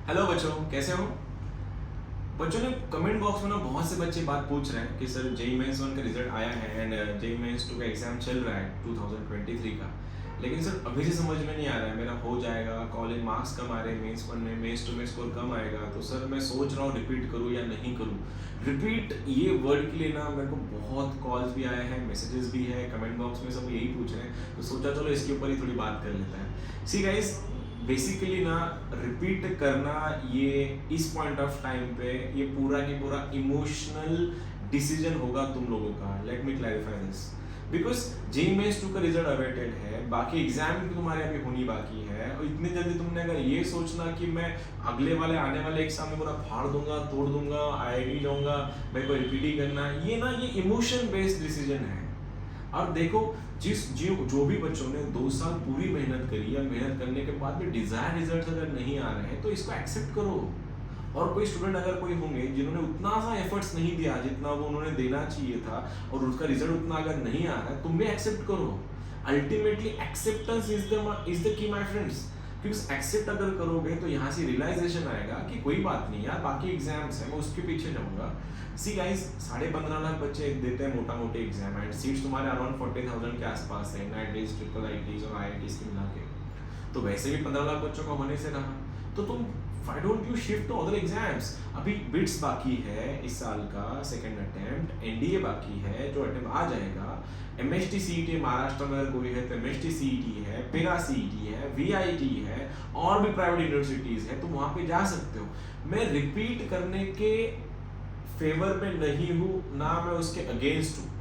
Hello बच्चों, कैसे हो? बच्चों ने कमेंट बॉक्स में ना बहुत से बच्चे बात पूछ रहे हैं कि सर जेई मेंस 1 का रिजल्ट आया है एंड जेई मेंस 2 का एग्जाम चल रहा है 2023 का। लेकिन सर अभी से समझ में नहीं आ रहा है मेरा हो जाएगा, कॉलेज मार्क्स कम आ रहे हैं मेंस 1 में, मेंस 2 में स्कोर कम आएगा, तो सर मैं सोच रहा हूँ रिपीट करूँ या नहीं करूँ। रिपीट ये वर्ड के लिए ना मेरे को बहुत कॉल्स भी आए हैं, मैसेजेस भी है, कमेंट बॉक्स में सब यही पूछ रहे हैं, तो सोचा चलो इसके ऊपर ही थोड़ी बात कर लेते हैं। सी गाइस, बेसिकली ना रिपीट करना ये इस पॉइंट ऑफ टाइम पे ये पूरा की पूरा इमोशनल डिसीजन होगा तुम लोगों का। Let me clarify this, because JEE Mains 2 का रिजल्ट अवेटेड है, बाकी एग्जाम भी तुम्हारे अभी होनी बाकी है, और इतनी जल्दी तुमने अगर ये सोचना कि मैं अगले वाले आने वाले एग्जाम में पूरा फाड़ दूंगा, तोड़ दूंगा, आईआईटी जाऊंगा, मेरे को रिपीट ही करना है, ये ना ये इमोशन बेस्ड डिसीजन है। और देखो, जो भी बच्चों ने 2 साल पूरी मेहनत करी या मेहनत करने के बाद भी डिजायर रिजल्ट अगर नहीं आ रहे हैं तो इसको एक्सेप्ट करो। और कोई स्टूडेंट अगर कोई होंगे जिन्होंने उतना सा एफर्ट्स नहीं दिया जितना वो उन्होंने देना चाहिए था और उसका रिजल्ट उतना अगर नहीं आ रहा है, तुम भी एक्सेप्ट करो। Ultimately acceptance is the key my friends. क्योंकि एक्सेप्ट अगर करोगे तो यहाँ से रियलाइजेशन आएगा कि कोई बात नहीं यार, बाकी एग्जाम्स है, मैं उसके पीछे जाऊंगा। सी गाइस, 15.5 लाख बच्चे देते हैं मोटा मोटे एग्जाम एंड सीट्स तुम्हारे अराउंड 40,000 के आसपास है, नाइट ट्रिपल आईटीज और आईआईटीज के मिला के। तो वैसे भी 15 लाख बच्चों का होने से रहा, तो तुम why don't you shift to other exams. अभी बिट्स बाकी है इस साल का सेकंड अटेम्प्ट, एनडीए बाकी है जो अटेम्प्ट आ जाएगा, एमएसटी सीईटी महाराष्ट्र में अगर कोई है तो एमएसटी सीईटी है, पेरा सीईटी है, वीआईटी है, और भी प्राइवेट यूनिवर्सिटीज है, तुम वहां पे जा सकते हो। मैं रिपीट करने के फेवर में नहीं हूँ, ना मैं उसके अगेंस्ट हूँ।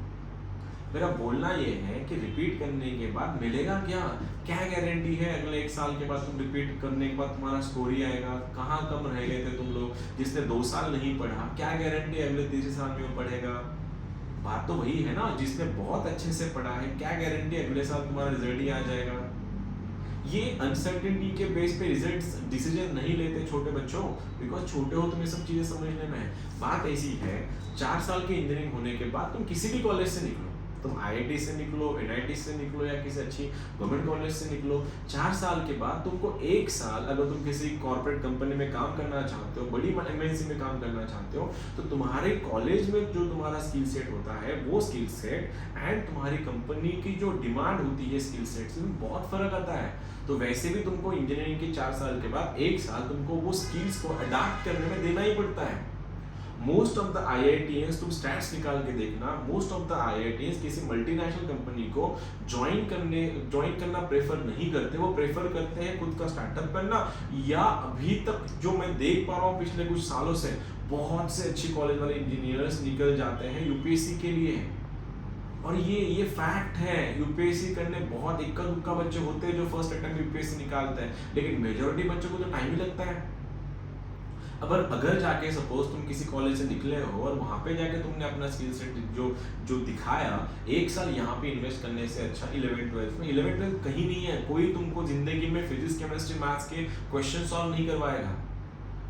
मेरा बोलना ये है कि रिपीट करने के बाद मिलेगा क्या, क्या गारंटी है अगले 1 साल के बाद तुम रिपीट करने के बाद तुम्हारा स्कोर ही आएगा। कहाँ कम रह गए थे तुम लोग जिसने 2 साल नहीं पढ़ा, क्या गारंटी अगले तीसरे साल में वो पढ़ेगा। बात तो वही है ना, जिसने बहुत अच्छे से पढ़ा है, क्या गारंटी अगले साल तुम्हारा रिजल्ट ही आ जाएगा। ये अनसर्टेनिटी के बेस पे रिजल्ट डिसीजन नहीं लेते छोटे बच्चों, बिकॉज छोटे हो तुम्हें सब चीजें समझने में है। बात ऐसी है, 4 साल की इंजीनियरिंग होने के बाद तुम किसी भी कॉलेज से निकलो, तुम आईआईटी से निकलो, एनआईटी से निकलो, या किसी अच्छी गवर्नमेंट कॉलेज से निकलो, 4 साल के बाद तुमको 1 साल अगर तुम किसी कॉर्पोरेट कंपनी में काम करना चाहते हो, बड़ी एमएनसी में काम करना चाहते हो, तो तुम्हारे कॉलेज में जो तुम्हारा स्किल सेट होता है वो स्किल सेट एंड तुम्हारी कंपनी की जो डिमांड होती है स्किल सेट से बहुत फर्क आता है। तो वैसे भी तुमको इंजीनियरिंग के 4 साल के बाद 1 साल तुमको वो स्किल्स को अडाप्ट करने में देना ही पड़ता है। मोस्ट ऑफ द आईआईटीएंस, तुम स्टैट्स निकाल के देखना, मोस्ट ऑफ द आईआईटीएंस किसी मल्टीनेशनल कंपनी को ज्वाइन करना प्रेफर नहीं करते। वो प्रेफर करते हैं खुद का स्टार्टअप करना, या अभी तक जो मैं देख पा रहा हूँ पिछले कुछ सालों से बहुत से अच्छी कॉलेज वाले इंजीनियर्स निकल जाते हैं यूपीएससी के लिए। और ये फैक्ट है, यूपीएससी करने बहुत इक्का दुक्का बच्चे होते हैं जो फर्स्ट अटेम्प्ट यूपीएससी निकालते हैं, लेकिन मेजॉरिटी बच्चों को तो टाइम ही लगता है। अगर जाके सपोज तुम किसी कॉलेज से निकले हो और वहां पे जाके तुमने अपना स्किल सेट जो दिखाया, 1 साल यहाँ पे इन्वेस्ट करने से अच्छा 11th-12th में, 11th-12th कहीं नहीं है, कोई तुमको जिंदगी में फिजिक्स केमिस्ट्री मैथ्स के क्वेश्चन सॉल्व नहीं करवाएगा।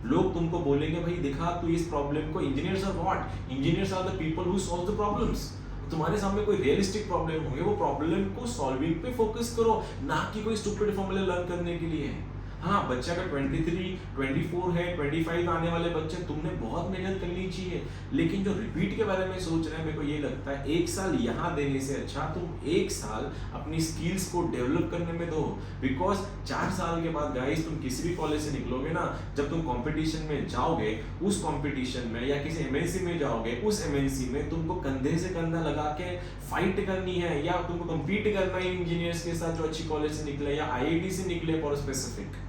लोग तुमको बोलेंगे भाई दिखा तू इस प्रॉब्लम को, engineers are what, engineers are the people who solve the problems. तुम्हारे सामने कोई रियलिस्टिक प्रॉब्लम होंगे, वो प्रॉब्लम को सॉल्विंग पे फोकस करो, ना कि कोई स्टूपिड फॉर्मूले लर्न करने के लिए। हाँ, बच्चा का 23, 24 है, 25 आने वाले बच्चे, तुमने बहुत मेहनत करनी चाहिए, लेकिन जो रिपीट के बारे में सोच रहे हैं, मेरे को ये लगता है 1 साल यहाँ देने से अच्छा तुम 1 साल अपनी स्किल्स को डेवलप करने में दो। बिकॉज 4 साल के बाद गाइस तुम किसी भी कॉलेज से निकलोगे ना, जब तुम कंपटीशन में जाओगे, उस कंपटीशन में या किसी एमएनसी में जाओगे, उस एमएनसी में तुमको कंधे से कंधा लगा के फाइट करनी है, या तुमको कम्पीट करना है इंजीनियर्स के साथ जो अच्छी कॉलेज से निकले या आईआईटी से निकले फॉर स्पेसिफिक।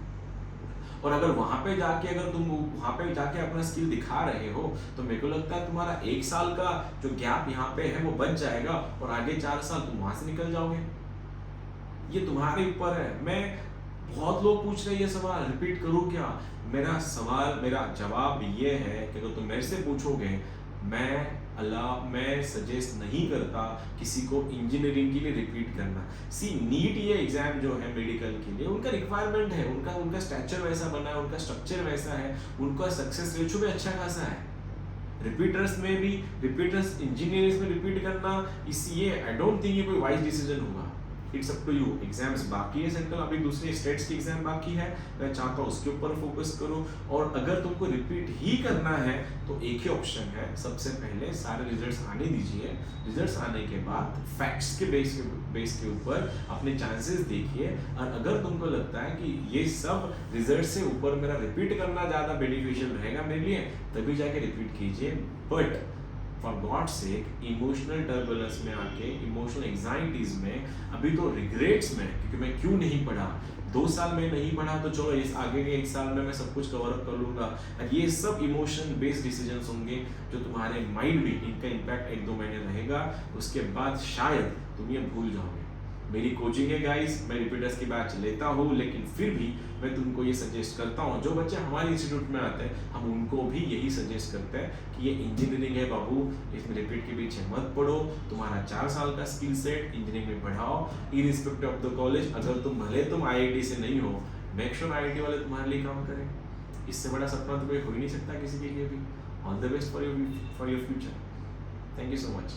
और अगर वहां पे जाके अपना स्किल दिखा रहे हो, तो मेरे को लगता है तुम्हारा 1 साल का जो गैप यहाँ पे है वो बच जाएगा, और आगे 4 साल तुम वहां से निकल जाओगे। ये तुम्हारे ऊपर है। मैं बहुत लोग पूछ रहे हैं ये सवाल, रिपीट करूँ क्या? मेरा जवाब ये है कि अगर तुम मेरे से पूछोगे, मैं सजेस्ट नहीं करता किसी को इंजीनियरिंग के लिए रिपीट करना। सी नीट ये एग्जाम जो है मेडिकल के लिए, उनका रिक्वायरमेंट है, उनका स्ट्रक्चर वैसा बना है, उनका स्ट्रक्चर वैसा है, उनका सक्सेस रेशियो भी अच्छा खासा है। रिपीटर्स इंजीनियर्स में रिपीट करना, इस ये आई डोंट थिंक ये कोई वाइज डिसीजन होगा। It's up to you. Exams बाकी है सेंट्रल, अभी दूसरे स्टेट्स की एग्जाम बाकी है, मैं चाहता हूँ उसके ऊपर फोकस करो। और अगर तुमको रिपीट ही करना है तो एक ही ऑप्शन है, सबसे पहले सारे रिजल्ट्स आने दीजिए, रिजल्ट्स आने के बाद फैक्ट्स के बेस के ऊपर अपने चांसेस देखिए, और अगर तुमको लगता है कि ये सब रिजल्ट से ऊपर मेरा रिपीट करना ज़्यादा बेनिफिशियल रहेगा मेरे लिए, तभी जाके रिपीट कीजिए। But for God sake, emotional turbulence में आके, इमोशनल एंजाइटीज में, अभी तो रिग्रेट्स में, क्योंकि मैं क्यों नहीं पढ़ा, 2 साल में नहीं पढ़ा तो चलो इस आगे के 1 साल में मैं सब कुछ कवर अप कर लूंगा, ये सब इमोशन बेस्ड डिसीजंस होंगे जो तुम्हारे माइंड में इनका इम्पैक्ट 1-2 महीने रहेगा, उसके बाद शायद तुम ये भूल जाओगे। मेरी कोचिंग है गाइस, मैं रिपीटर्स की बैच लेता हूँ, लेकिन फिर भी मैं तुमको ये सजेस्ट करता हूँ, जो बच्चे हमारे इंस्टीट्यूट में आते हैं हम उनको भी यही सजेस्ट करते हैं कि ये इंजीनियरिंग है बाबू, इसमें रिपीट के पीछे मत पढ़ो, तुम्हारा 4 साल का स्किल सेट इंजीनियरिंग में बढ़ाओ, इरिस्पेक्टिव ऑफ द कॉलेज। अगर तुम आईआईटी से नहीं हो, मेक श्योर आईआईटी वाले तुम्हारे लिए काम करें, इससे बड़ा सपना तो कोई हो ही नहीं सकता किसी के लिए भी। All the best for your future. Thank you so much.